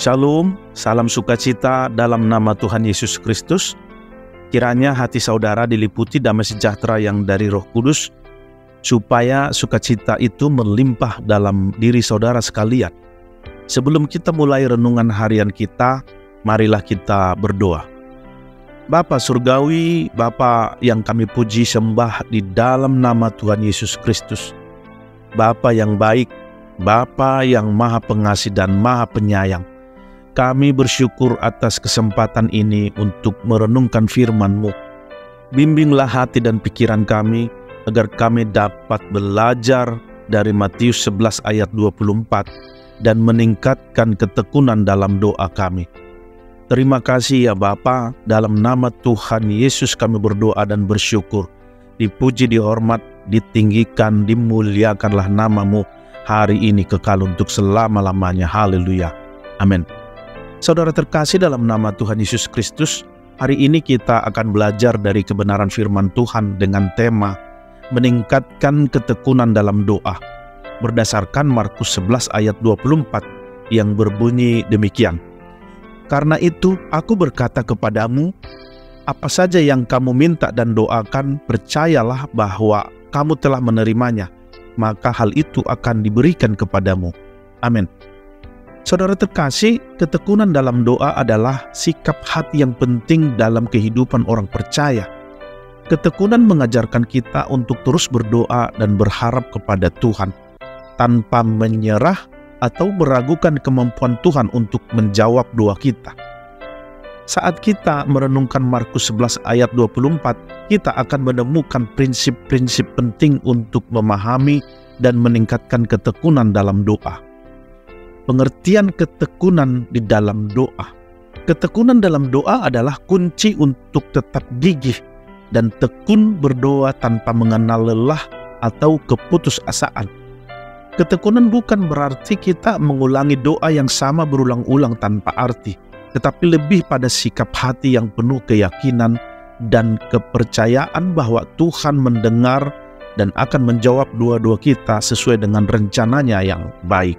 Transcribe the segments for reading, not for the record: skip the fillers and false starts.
Shalom, salam sukacita dalam nama Tuhan Yesus Kristus. Kiranya hati saudara diliputi damai sejahtera yang dari Roh Kudus, supaya sukacita itu melimpah dalam diri saudara sekalian. Sebelum kita mulai renungan harian kita, marilah kita berdoa. Bapa Surgawi, Bapa yang kami puji sembah di dalam nama Tuhan Yesus Kristus. Bapa yang baik, Bapa yang maha pengasih dan maha penyayang. Kami bersyukur atas kesempatan ini untuk merenungkan firman-Mu. Bimbinglah hati dan pikiran kami, agar kami dapat belajar dari Matius 11 ayat 24 dan meningkatkan ketekunan dalam doa kami. Terima kasih ya Bapa, dalam nama Tuhan Yesus kami berdoa dan bersyukur. Dipuji, dihormat, ditinggikan, dimuliakanlah nama-Mu hari ini kekal untuk selama-lamanya. Haleluya. Amin. Saudara terkasih dalam nama Tuhan Yesus Kristus, hari ini kita akan belajar dari kebenaran firman Tuhan dengan tema meningkatkan ketekunan dalam doa, berdasarkan Markus 11 ayat 24 yang berbunyi demikian. Karena itu aku berkata kepadamu, apa saja yang kamu minta dan doakan, percayalah bahwa kamu telah menerimanya, maka hal itu akan diberikan kepadamu. Amin. Saudara terkasih, ketekunan dalam doa adalah sikap hati yang penting dalam kehidupan orang percaya. Ketekunan mengajarkan kita untuk terus berdoa dan berharap kepada Tuhan, tanpa menyerah atau meragukan kemampuan Tuhan untuk menjawab doa kita. Saat kita merenungkan Markus 11 ayat 24, kita akan menemukan prinsip-prinsip penting untuk memahami dan meningkatkan ketekunan dalam doa. Pengertian ketekunan di dalam doa. Ketekunan dalam doa adalah kunci untuk tetap gigih dan tekun berdoa tanpa mengenal lelah atau keputusasaan. Ketekunan bukan berarti kita mengulangi doa yang sama berulang-ulang tanpa arti, tetapi lebih pada sikap hati yang penuh keyakinan dan kepercayaan bahwa Tuhan mendengar dan akan menjawab doa-doa kita sesuai dengan rencananya yang baik.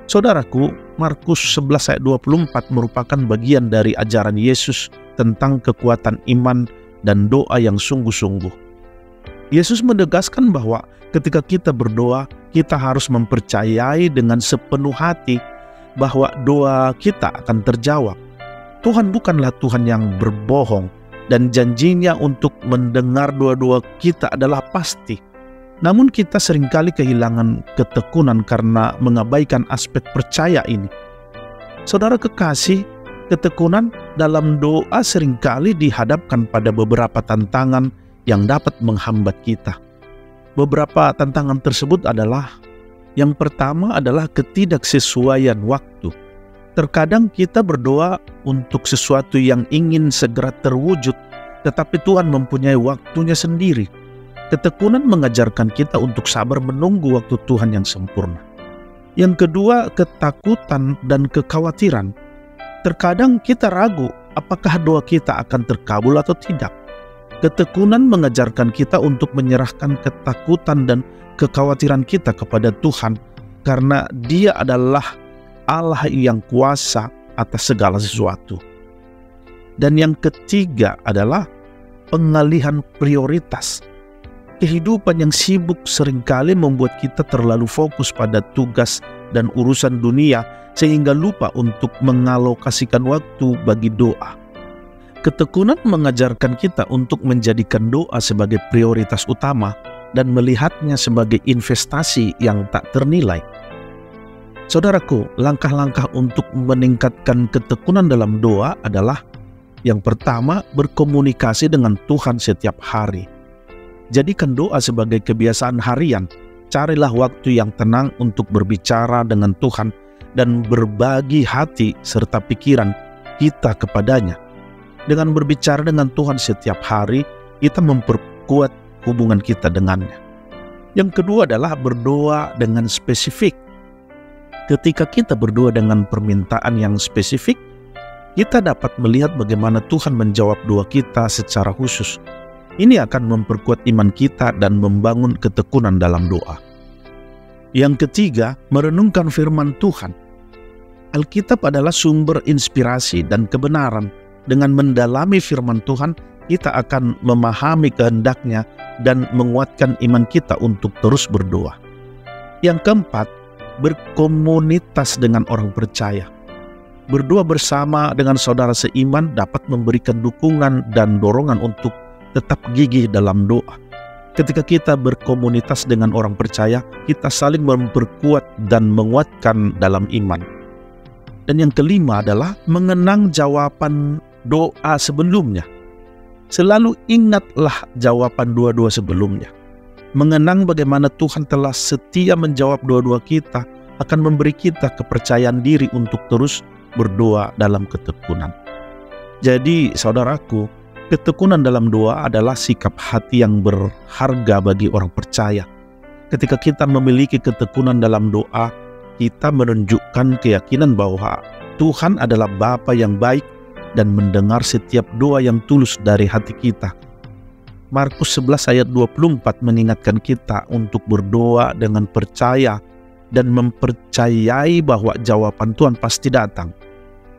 Saudaraku, Markus 11 ayat 24 merupakan bagian dari ajaran Yesus tentang kekuatan iman dan doa yang sungguh-sungguh. Yesus menegaskan bahwa ketika kita berdoa, kita harus mempercayai dengan sepenuh hati bahwa doa kita akan terjawab. Tuhan bukanlah Tuhan yang berbohong, dan janjinya untuk mendengar doa-doa kita adalah pasti. Namun kita seringkali kehilangan ketekunan karena mengabaikan aspek percaya ini. Saudara kekasih, ketekunan dalam doa seringkali dihadapkan pada beberapa tantangan yang dapat menghambat kita. Beberapa tantangan tersebut adalah, yang pertama adalah ketidaksesuaian waktu. Terkadang kita berdoa untuk sesuatu yang ingin segera terwujud, tetapi Tuhan mempunyai waktunya sendiri. Ketekunan mengajarkan kita untuk sabar menunggu waktu Tuhan yang sempurna. Yang kedua, ketakutan dan kekhawatiran. Terkadang kita ragu apakah doa kita akan terkabul atau tidak. Ketekunan mengajarkan kita untuk menyerahkan ketakutan dan kekhawatiran kita kepada Tuhan, karena Dia adalah Allah yang kuasa atas segala sesuatu. Dan yang ketiga adalah pengalihan prioritas. Kehidupan yang sibuk seringkali membuat kita terlalu fokus pada tugas dan urusan dunia sehingga lupa untuk mengalokasikan waktu bagi doa. Ketekunan mengajarkan kita untuk menjadikan doa sebagai prioritas utama dan melihatnya sebagai investasi yang tak ternilai. Saudaraku, langkah-langkah untuk meningkatkan ketekunan dalam doa adalah yang pertama, berkomunikasi dengan Tuhan setiap hari. Jadikan doa sebagai kebiasaan harian. Carilah waktu yang tenang untuk berbicara dengan Tuhan dan berbagi hati serta pikiran kita kepadanya. Dengan berbicara dengan Tuhan setiap hari, kita memperkuat hubungan kita dengannya. Yang kedua adalah berdoa dengan spesifik. Ketika kita berdoa dengan permintaan yang spesifik, kita dapat melihat bagaimana Tuhan menjawab doa kita secara khusus. Ini akan memperkuat iman kita dan membangun ketekunan dalam doa. Yang ketiga, merenungkan firman Tuhan. Alkitab adalah sumber inspirasi dan kebenaran. Dengan mendalami firman Tuhan, kita akan memahami kehendak-Nya dan menguatkan iman kita untuk terus berdoa. Yang keempat, berkomunitas dengan orang percaya. Berdoa bersama dengan saudara seiman dapat memberikan dukungan dan dorongan untuk tetap gigih dalam doa. Ketika kita berkomunitas dengan orang percaya, kita saling memperkuat dan menguatkan dalam iman. Dan yang kelima adalah mengenang jawaban doa sebelumnya. Selalu ingatlah jawaban doa-doa sebelumnya. Mengenang bagaimana Tuhan telah setia menjawab doa-doa kita akan memberi kita kepercayaan diri untuk terus berdoa dalam ketekunan. Jadi saudaraku, ketekunan dalam doa adalah sikap hati yang berharga bagi orang percaya. Ketika kita memiliki ketekunan dalam doa, kita menunjukkan keyakinan bahwa Tuhan adalah Bapa yang baik dan mendengar setiap doa yang tulus dari hati kita. Markus 11 ayat 24 mengingatkan kita untuk berdoa dengan percaya dan mempercayai bahwa jawaban Tuhan pasti datang.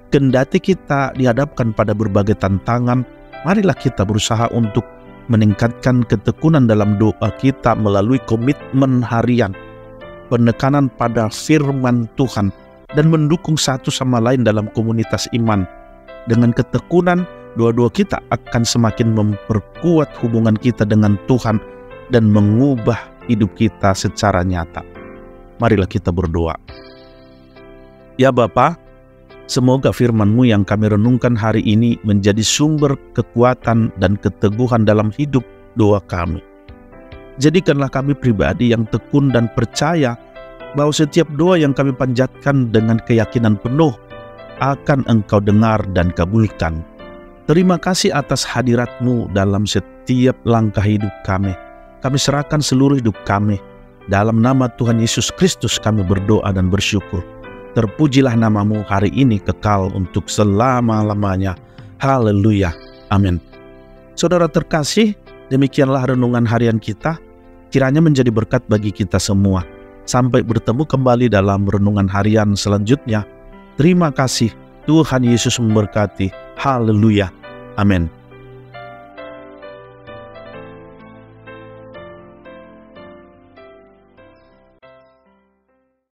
Kendati kita dihadapkan pada berbagai tantangan, marilah kita berusaha untuk meningkatkan ketekunan dalam doa kita melalui komitmen harian, penekanan pada firman Tuhan, dan mendukung satu sama lain dalam komunitas iman. Dengan ketekunan, doa-doa kita akan semakin memperkuat hubungan kita dengan Tuhan dan mengubah hidup kita secara nyata. Marilah kita berdoa. Ya Bapa, semoga firman-Mu yang kami renungkan hari ini menjadi sumber kekuatan dan keteguhan dalam hidup doa kami. Jadikanlah kami pribadi yang tekun dan percaya bahwa setiap doa yang kami panjatkan dengan keyakinan penuh akan Engkau dengar dan kabulkan. Terima kasih atas hadirat-Mu dalam setiap langkah hidup kami. Kami serahkan seluruh hidup kami. Dalam nama Tuhan Yesus Kristus kami berdoa dan bersyukur. Terpujilah nama-Mu hari ini kekal untuk selama-lamanya. Haleluya. Amin. Saudara terkasih, demikianlah renungan harian kita. Kiranya menjadi berkat bagi kita semua. Sampai bertemu kembali dalam renungan harian selanjutnya. Terima kasih. Tuhan Yesus memberkati. Haleluya. Amin.